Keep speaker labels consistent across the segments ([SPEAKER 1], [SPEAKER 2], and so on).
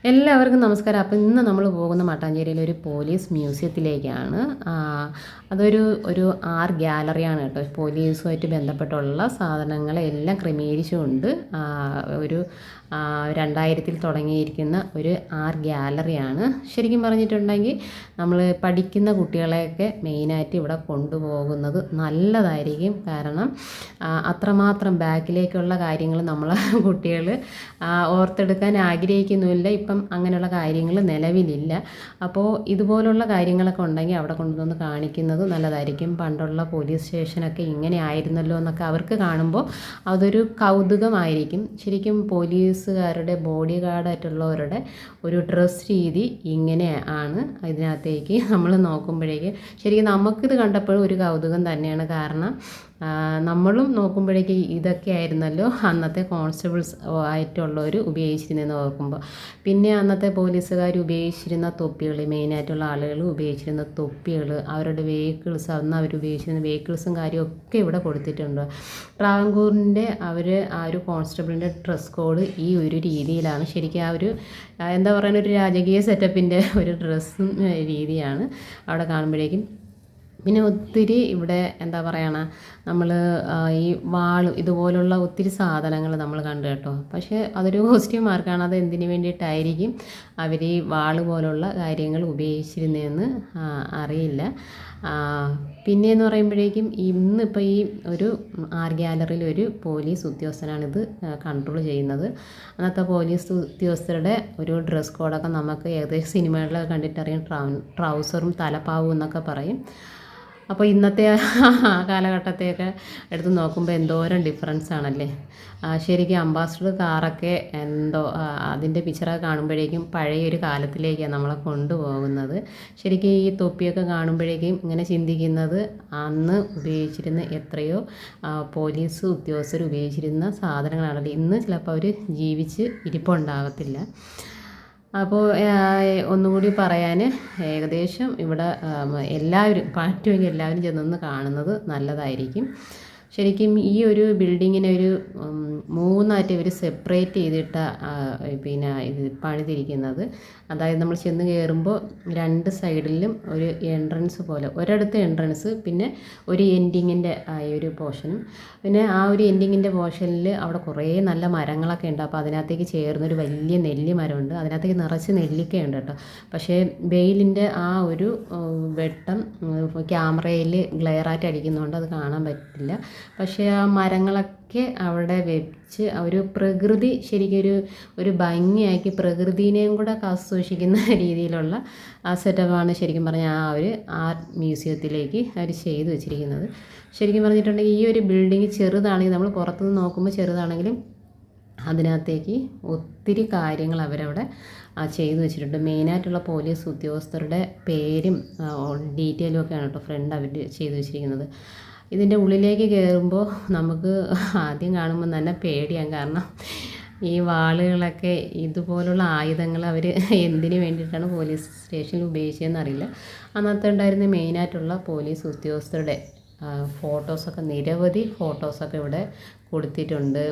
[SPEAKER 1] എല്ലാവർക്കും നമസ്കാരം. അപ്പോൾ ഇന്ന് നമ്മൾ പോകുന്ന മട്ടാഞ്ചേരിയിലെ ഒരു പോലീസ് മ്യൂസിയത്തിലേക്കാണ്. അതൊരു ആർട്ട് ഗാലറിയാണ് കേട്ടോ. പോലീസുമായിട്ട് ബന്ധപ്പെട്ടുള്ള സാധനങ്ങളെല്ലാം ക്രമീകരിച്ചുകൊണ്ട് ഒരു 2000-ൽ തുടങ്ങിയിരിക്കുന്ന ഒരു ആർട്ട് ഗാലറിയാണ്. ശരിക്കും പറഞ്ഞിട്ടുണ്ടെങ്കിൽ നമ്മൾ പഠിക്കുന്ന കുട്ടികളെയൊക്കെ മെയിനായിട്ട് ഇവിടെ കൊണ്ടുപോകുന്നത് നല്ലതായിരിക്കും. കാരണം അത്രമാത്രം ബാക്കിലേക്കുള്ള കാര്യങ്ങൾ നമ്മളെ കുട്ടികൾ ഓർത്തെടുക്കാൻ ആഗ്രഹിക്കുന്നുമില്ല. ഇപ്പം അങ്ങനെയുള്ള കാര്യങ്ങൾ നിലവിലില്ല. അപ്പോൾ ഇതുപോലുള്ള കാര്യങ്ങളൊക്കെ ഉണ്ടെങ്കിൽ അവിടെ കൊണ്ടുവന്ന് കാണിക്കുന്നത് നല്ലതായിരിക്കും. പണ്ടുള്ള പോലീസ് സ്റ്റേഷനൊക്കെ ഇങ്ങനെ ആയിരുന്നല്ലോ എന്നൊക്കെ അവർക്ക് കാണുമ്പോൾ അതൊരു കൗതുകമായിരിക്കും. ശരിക്കും പോലീസുകാരുടെ ബോഡി ഗാർഡായിട്ടുള്ളവരുടെ ഒരു ഡ്രസ് രീതി ഇങ്ങനെ ആണ്. ഇതിനകത്തേക്ക് നമ്മൾ നോക്കുമ്പോഴേക്ക് ശരിക്കും നമുക്കിത് കണ്ടപ്പോഴും ഒരു കൗതുകം തന്നെയാണ്. കാരണം നമ്മളും നോക്കുമ്പോഴേക്ക് ഇതൊക്കെ ആയിരുന്നല്ലോ അന്നത്തെ കോൺസ്റ്റബിൾസ് ആയിട്ടുള്ളവർ ഉപയോഗിച്ചിരുന്നതെന്ന് ഓർക്കുമ്പോൾ. പിന്നെ അന്നത്തെ പോലീസുകാർ ഉപയോഗിച്ചിരുന്ന തൊപ്പികൾ, മെയിനായിട്ടുള്ള ആളുകൾ ഉപയോഗിച്ചിരുന്ന തൊപ്പികൾ, അവരുടെ വെഹിക്കിൾസ്, അന്ന് അവർ ഉപയോഗിച്ചിരുന്ന വെഹിക്കിൾസും കാര്യമൊക്കെ ഇവിടെ കൊടുത്തിട്ടുണ്ട്. ട്രാവൻകൂറിൻ്റെ ആ ഒരു കോൺസ്റ്റബിളിൻ്റെ ഡ്രസ് കോഡ് ഈ ഒരു രീതിയിലാണ്. ശരിക്കും ആ ഒരു എന്താ പറയുക, ഒരു രാജകീയ സെറ്റപ്പിൻ്റെ ഒരു ഡ്രസ്സും രീതിയാണ് അവിടെ കാണുമ്പോഴേക്കും. പിന്നെ ഒത്തിരി ഇവിടെ എന്താ പറയണ, നമ്മൾ ഈ ഇതുപോലുള്ള ഒത്തിരി സാധനങ്ങൾ നമ്മൾ കണ്ടു കേട്ടോ. പക്ഷേ അതൊരു കോസ്റ്റ്യൂമാർക്കാണ്. അത് എന്തിനു വേണ്ടിയിട്ടായിരിക്കും അവർ ഈ പോലുള്ള കാര്യങ്ങൾ ഉപയോഗിച്ചിരുന്നതെന്ന് അറിയില്ല. പിന്നെയെന്ന് പറയുമ്പോഴേക്കും ഇന്നിപ്പോൾ ഈ ഒരു ആർട്ട് ഗാലറിയിൽ ഒരു പോലീസ് ഉദ്യോഗസ്ഥനാണിത് കൺട്രോൾ ചെയ്യുന്നത്. അന്നത്തെ പോലീസ് ഉദ്യോഗസ്ഥരുടെ ഒരു ഡ്രസ് കോഡൊക്കെ നമുക്ക് ഏകദേശം സിനിമകളിലൊക്കെ കണ്ടിട്ടറിയാം. ട്രൗസറും തലപ്പാവും എന്നൊക്കെ പറയും. അപ്പോൾ ഇന്നത്തെ കാലഘട്ടത്തെയൊക്കെ എടുത്ത് നോക്കുമ്പോൾ എന്തോരം ഡിഫറൻസ് ആണല്ലേ. ശരിക്കും അംബാസഡർ കാറൊക്കെ അതിൻ്റെ പിക്ചറൊക്കെ കാണുമ്പോഴേക്കും പഴയൊരു കാലത്തിലേക്കാണ് നമ്മളെ കൊണ്ടുപോകുന്നത്. ശരിക്കും ഈ തൊപ്പിയൊക്കെ കാണുമ്പോഴേക്കും ഇങ്ങനെ ചിന്തിക്കുന്നത് അന്ന് ഉപയോഗിച്ചിരുന്ന എത്രയോ പോലീസ് ഉദ്യോഗസ്ഥർ ഉപയോഗിച്ചിരുന്ന സാധനങ്ങളാണല്ലോ. ഇന്ന് ചിലപ്പോൾ അവർ ജീവിച്ച് ഇരിപ്പുണ്ടാകത്തില്ല. അപ്പോൾ ഒന്നുകൂടി പറയാൻ, ഏകദേശം ഇവിടെ എല്ലാവരും പറ്റുമെങ്കിൽ എല്ലാവരും ചെന്നൊന്ന് കാണുന്നത് നല്ലതായിരിക്കും. ശരിക്കും ഈ ഒരു ബിൽഡിങ്ങിനെ ഒരു 3ആയിട്ട് ഇവർ സെപ്പറേറ്റ് ചെയ്തിട്ട ഇത് പണിതിരിക്കുന്നത്. അതായത് നമ്മൾ ചെന്ന് കയറുമ്പോൾ 2 സൈഡിലും ഒരു എൻട്രൻസ് പോലെ, ഒരിടത്ത് എൻട്രൻസ്, പിന്നെ ഒരു എൻഡിങ്ങിൻ്റെ ഒരു പോർഷനും. പിന്നെ ആ ഒരു എൻഡിങ്ങിൻ്റെ പോർഷനിൽ അവിടെ കുറേ നല്ല മരങ്ങളൊക്കെ ഉണ്ട്. അപ്പോൾ അതിനകത്തേക്ക് ചേർന്നൊരു വലിയ നെല്ലി മരമുണ്ട്. അതിനകത്തേക്ക് നിറച്ച് നെല്ലിക്കയുണ്ട് കേട്ടോ. പക്ഷേ വെയിലിൻ്റെ ആ ഒരു വെട്ടം ക്യാമറയിൽ ഗ്ലെയറായിട്ട് അടിക്കുന്നതുകൊണ്ട് അത് കാണാൻ പറ്റില്ല. പക്ഷേ ആ മരങ്ങളൊക്കെ അവിടെ വെച്ച് ഒരു പ്രകൃതി ശരിക്കൊരു ഭംഗിയാക്കി പ്രകൃതിനെയും കൂടെ സൂക്ഷിക്കുന്ന രീതിയിലുള്ള ആ സെറ്റപ്പാണ് ശരിക്കും പറഞ്ഞാൽ ആ ഒരു ആർട്ട് മ്യൂസിയത്തിലേക്ക് അവർ ചെയ്തു വെച്ചിരിക്കുന്നത്. ശരിക്കും പറഞ്ഞിട്ടുണ്ടെങ്കിൽ ഈ ഒരു ബിൽഡിങ് ചെറുതാണെങ്കിൽ, നമ്മൾ പുറത്തുനിന്ന് നോക്കുമ്പോൾ ചെറുതാണെങ്കിലും അതിനകത്തേക്ക് ഒത്തിരി കാര്യങ്ങൾ അവരവിടെ ചെയ്തു വെച്ചിട്ടുണ്ട്. മെയിനായിട്ടുള്ള പോലീസ് ഉദ്യോഗസ്ഥരുടെ പേരും ഡീറ്റെയിലും ഒക്കെയാണ് കേട്ടോ ഫ്രണ്ട് അവർ ചെയ്തു വെച്ചിരിക്കുന്നത്. ഇതിൻ്റെ ഉള്ളിലേക്ക് കയറുമ്പോൾ നമുക്ക് ആദ്യം കാണുമ്പോൾ തന്നെ പേടിയാകും. കാരണം ഈ വാളുകളൊക്കെ, ഇതുപോലുള്ള ആയുധങ്ങൾ അവർ എന്തിനു വേണ്ടിയിട്ടാണ് പോലീസ് സ്റ്റേഷനിൽ ഉപയോഗിച്ചതെന്ന് അറിയില്ല. അന്നത്തെ ഉണ്ടായിരുന്ന മെയിനായിട്ടുള്ള പോലീസ് ഉദ്യോഗസ്ഥരുടെ ഫോട്ടോസൊക്കെ, നിരവധി ഫോട്ടോസൊക്കെ ഇവിടെ കൊടുത്തിട്ടുണ്ട്.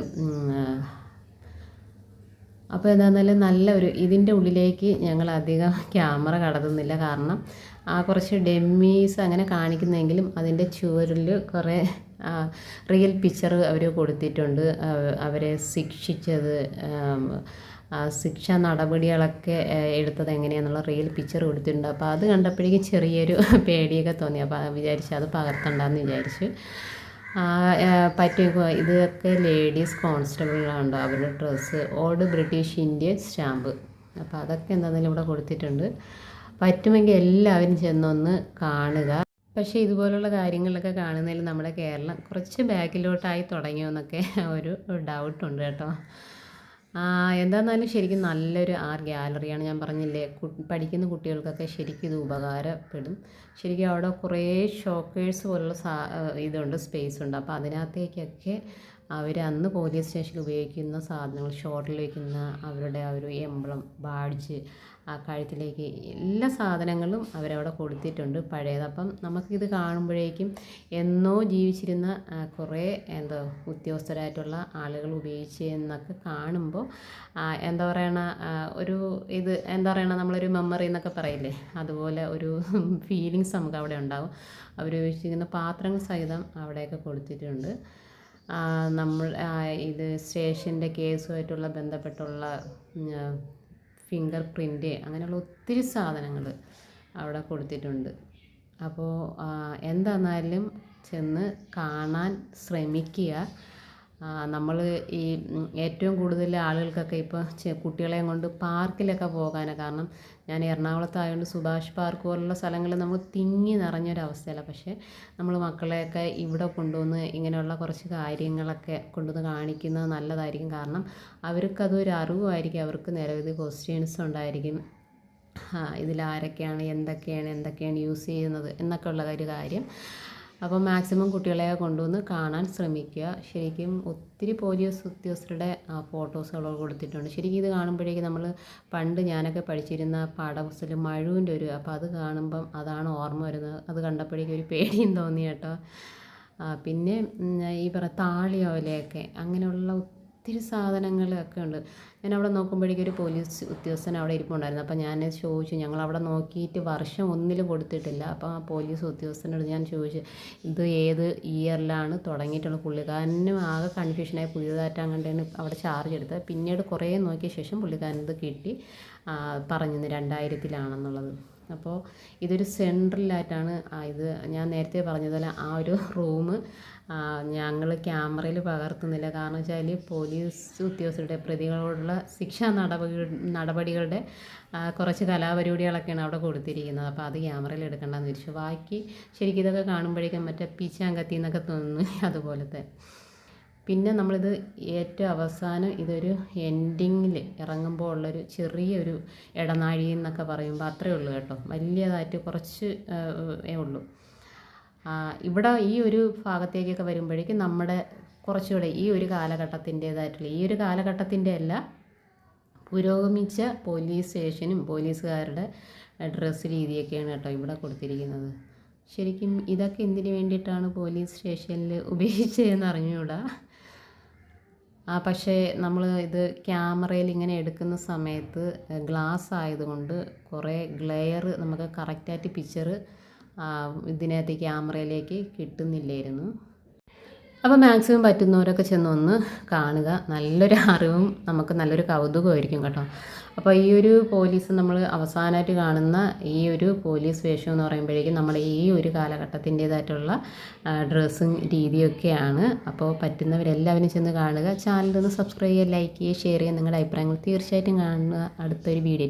[SPEAKER 1] അപ്പോൾ എന്താണെന്നാലും ഇതിൻ്റെ ഉള്ളിലേക്ക് ഞങ്ങൾ അധികം ക്യാമറ കടത്തുന്നില്ല. കാരണം കുറച്ച് ഡെമ്മീസ് അങ്ങനെ കാണിക്കുന്നെങ്കിലും അതിൻ്റെ ചുവരിൽ കുറേ റിയൽ പിക്ചർ അവർ കൊടുത്തിട്ടുണ്ട്. അവരെ ശിക്ഷിച്ചത്, ശിക്ഷാ നടപടികളൊക്കെ എടുത്തത് എങ്ങനെയാണെന്നുള്ള റിയൽ പിക്ചർ കൊടുത്തിട്ടുണ്ട്. അപ്പോൾ അത് കണ്ടപ്പോഴേക്കും ചെറിയൊരു പേടിയൊക്കെ തോന്നി. അപ്പോൾ വിചാരിച്ചു അത് പകർത്തണ്ടെന്ന് വിചാരിച്ചു. ഇതൊക്കെ ലേഡീസ് കോൺസ്റ്റബിളാണല്ലോ, അവരുടെ dress, old British Indian stamp. അപ്പോൾ അതൊക്കെ എന്താണെങ്കിലും ഇവിടെ കൊടുത്തിട്ടുണ്ട്. പറ്റുമെങ്കിൽ എല്ലാവരും ചെന്നൊന്ന് കാണുക. പക്ഷേ ഇതുപോലുള്ള കാര്യങ്ങളൊക്കെ കാണുന്നതിൽ നമ്മുടെ കേരളം കുറച്ച് ബാക്കിലോട്ടായി തുടങ്ങിയോന്നൊക്കെ ഒരു ഡൗട്ടുണ്ട് കേട്ടോ. എന്താണെന്നാലും ശരിക്കും നല്ലൊരു ആർട്ട് ഗാലറിയാണ്. ഞാൻ പറഞ്ഞില്ലേ, പഠിക്കുന്ന കുട്ടികൾക്കൊക്കെ ശരിക്കും ഇത് ഉപകാരപ്പെടും. ശരിക്കും അവിടെ കുറേ ഷോക്കേഴ്സ് പോലുള്ള ഇതുണ്ട്, സ്പേസ് ഉണ്ട്. അപ്പോൾ അതിനകത്തേക്കൊക്കെ അവർ അന്ന് പോലീസ് സ്റ്റേഷനിൽ ഉപയോഗിക്കുന്ന സാധനങ്ങൾ, ഷോട്ടിൽ വയ്ക്കുന്ന അവരുടെ ആ ഒരു എംബ്ലം, ബാഡ്ജ്, ആ കഴുത്തിലേക്ക് എല്ലാ സാധനങ്ങളും അവരവിടെ കൊടുത്തിട്ടുണ്ട് പഴയത്. അപ്പം നമുക്കിത് കാണുമ്പോഴേക്കും എന്നോ ജീവിച്ചിരുന്ന കുറേ ഉദ്യോഗസ്ഥരായിട്ടുള്ള ആളുകൾ ഉപയോഗിച്ച് എന്നൊക്കെ കാണുമ്പോൾ എന്താ പറയണ ഒരു ഇത് എന്താ പറയണ നമ്മളൊരു മെമ്മറി എന്നൊക്കെ പറയില്ലേ, അതുപോലെ ഒരു ഫീലിങ്സ് നമുക്ക് അവിടെ ഉണ്ടാകും. അവരുപയോഗിച്ചിരിക്കുന്ന പാത്രങ്ങൾ സഹിതം അവിടെയൊക്കെ കൊടുത്തിട്ടുണ്ട്. നമ്മൾ ഇത് സ്റ്റേഷൻ്റെ കേസുമായിട്ടുള്ള ബന്ധപ്പെട്ടുള്ള ഫിംഗർ പ്രിൻ്റ് അങ്ങനെയുള്ള ഒത്തിരി സാധനങ്ങൾ അവിടെ കൊടുത്തിട്ടുണ്ട്. അപ്പോൾ എന്താണെന്നാലും ചെന്ന് കാണാൻ ശ്രമിക്കുക. നമ്മൾ ഈ ഏറ്റവും കൂടുതൽ ആളുകൾക്കൊക്കെ ഇപ്പോൾ കുട്ടികളെയും കൊണ്ട് പാർക്കിലൊക്കെ പോകാനാണ്. കാരണം ഞാൻ എറണാകുളത്തായതുകൊണ്ട് സുഭാഷ് പാർക്ക് പോലുള്ള സ്ഥലങ്ങളിൽ നമ്മൾ തിങ്ങി നിറഞ്ഞൊരവസ്ഥയല്ല. പക്ഷേ നമ്മൾ മക്കളെയൊക്കെ ഇവിടെ കൊണ്ടുവന്ന് ഇങ്ങനെയുള്ള കുറച്ച് കാര്യങ്ങളൊക്കെ കൊണ്ടുവന്ന് കാണിക്കുന്നത് നല്ലതായിരിക്കും. കാരണം അവർക്കതൊരു അറിവുമായിരിക്കും, അവർക്ക് നിരവധി ക്വസ്റ്റ്യൻസ് ഉണ്ടായിരിക്കും. ഇതിലാരൊക്കെയാണ് എന്തൊക്കെയാണ് യൂസ് ചെയ്യുന്നത് എന്നൊക്കെ ഉള്ള ഒരു കാര്യം. അപ്പോൾ മാക്സിമം കുട്ടികളെ കൊണ്ടുവന്ന് കാണാൻ ശ്രമിക്കുക. ശരിക്കും ഒത്തിരി പോലീസ് ഉദ്യോഗസ്ഥരുടെ ഫോട്ടോസുകൾ കൊടുത്തിട്ടുണ്ട്. ശരിക്കും ഇത് കാണുമ്പോഴേക്കും നമ്മൾ പണ്ട് ഞാനൊക്കെ പഠിച്ചിരുന്ന പാഠപുസ്തകം മഴുവിൻ്റെ അപ്പോൾ അത് കാണുമ്പം അതാണ് ഓർമ്മ വരുന്നത്. അത് കണ്ടപ്പോഴേക്കും ഒരു പേടിയും തോന്നി കേട്ടോ. പിന്നെ ഈ താളിയോലയൊക്കെ അങ്ങനെയുള്ള ഒത്തിരി സാധനങ്ങളൊക്കെ ഉണ്ട്. ഞാൻ അവിടെ നോക്കുമ്പോഴേക്കും ഒരു പോലീസ് ഉദ്യോഗസ്ഥൻ അവിടെ ഇരിപ്പുണ്ടായിരുന്നു. അപ്പോൾ ഞാൻ ചോദിച്ചു, ഞങ്ങളവിടെ നോക്കിയിട്ട് വർഷം ഒന്നിലും കൊടുത്തിട്ടില്ല. അപ്പോൾ ആ പോലീസ് ഉദ്യോഗസ്ഥനോട് ഞാൻ ചോദിച്ചു, ഇത് ഏത് ഇയറിലാണ് തുടങ്ങിയിട്ടുള്ളത്? പുള്ളിക്കാരനും ആകെ കൺഫ്യൂഷനായി, പുതിയതായിട്ട് അങ്ങോട്ടാണ് അവിടെ ചാർജ് എടുത്തത്. പിന്നീട് കുറേ നോക്കിയ ശേഷം പുള്ളിക്കാരനത് കിട്ടി, പറഞ്ഞു 2000-ലാണെന്നുള്ളത്. അപ്പോൾ ഇതൊരു സെൻട്രലായിട്ടാണ് ഇത് ഞാൻ നേരത്തെ പറഞ്ഞതുപോലെ ആ ഒരു റൂം ഞങ്ങൾ ക്യാമറയിൽ പകർത്തുന്നില്ല. കാരണം വെച്ചാൽ പോലീസ് ഉദ്യോഗസ്ഥരുടെ പ്രതികളോടുള്ള ശിക്ഷാ നടപടികളുടെ കുറച്ച് കലാപരിപാടികളൊക്കെയാണ് അവിടെ കൊടുത്തിരിക്കുന്നത്. അപ്പോൾ അത് ക്യാമറയിൽ എടുക്കേണ്ടെന്ന് വിചാരിച്ചു. ബാക്കി ശരിക്കും ഇതൊക്കെ കാണുമ്പോഴേക്കും മറ്റേ പീച്ചാങ്കത്തി എന്നൊക്കെ തോന്നുന്നു, അതുപോലത്തെ. പിന്നെ നമ്മളിത് ഏറ്റവും അവസാനം ഇതൊരു എൻഡിങ്ങിൽ ഇറങ്ങുമ്പോൾ ഉള്ളൊരു ചെറിയൊരു ഇടനാഴി എന്നൊക്കെ പറയുമ്പോൾ അത്രയേ ഉള്ളൂ കേട്ടോ. വലിയതായിട്ട് കുറച്ച് ഉള്ളൂ. ഇവിടെ ഈ ഒരു ഭാഗത്തേക്കൊക്കെ വരുമ്പോഴേക്കും നമ്മുടെ കുറച്ചുകൂടെ ഈ ഒരു കാലഘട്ടത്തിൻ്റേതായിട്ടുള്ള, ഈ ഒരു കാലഘട്ടത്തിൻ്റെ അല്ല, പുരോഗമിച്ച പോലീസ് സ്റ്റേഷനും പോലീസുകാരുടെ ഡ്രസ്സ് രീതിയൊക്കെയാണ് കേട്ടോ ഇവിടെ കൊടുത്തിരിക്കുന്നത്. ശരിക്കും ഇതൊക്കെ എന്തിനു വേണ്ടിയിട്ടാണ് പോലീസ് സ്റ്റേഷനിൽ ഉപയോഗിച്ചതെന്ന് അറിഞ്ഞുകൂടാ. പക്ഷേ നമ്മൾ ഇത് ക്യാമറയിൽ ഇങ്ങനെ എടുക്കുന്ന സമയത്ത് ഗ്ലാസ് ആയതുകൊണ്ട് കുറേ ഗ്ലെയർ നമുക്ക് കറക്റ്റായിട്ട് പിക്ചർ ഇതിനകത്ത് ക്യാമറയിലേക്ക് കിട്ടുന്നില്ലായിരുന്നു. അപ്പോൾ മാക്സിമം പറ്റുന്നവരൊക്കെ ചെന്നൊന്ന് കാണുക. നല്ലൊരു അറിവും നമുക്ക് നല്ലൊരു കൗതുകമായിരിക്കും കേട്ടോ. അപ്പോൾ ഈ ഒരു പോലീസ് നമ്മൾ അവസാനമായിട്ട് കാണുന്ന ഈ ഒരു പോലീസ് വേഷം എന്ന് പറയുമ്പോഴേക്കും നമ്മുടെ ഈ ഒരു കാലഘട്ടത്തിൻ്റേതായിട്ടുള്ള ഡ്രസ്സിങ് രീതിയൊക്കെയാണ്. അപ്പോൾ പറ്റുന്നവരെല്ലാവരും ചെന്ന് കാണുക. ചാനലൊന്ന് സബ്സ്ക്രൈബ് ചെയ്യുക, ലൈക്ക് ചെയ്യുക, ഷെയർ ചെയ്യുക. നിങ്ങളുടെ അഭിപ്രായങ്ങൾ തീർച്ചയായിട്ടും കാണുക. അടുത്തൊരു വീഡിയോ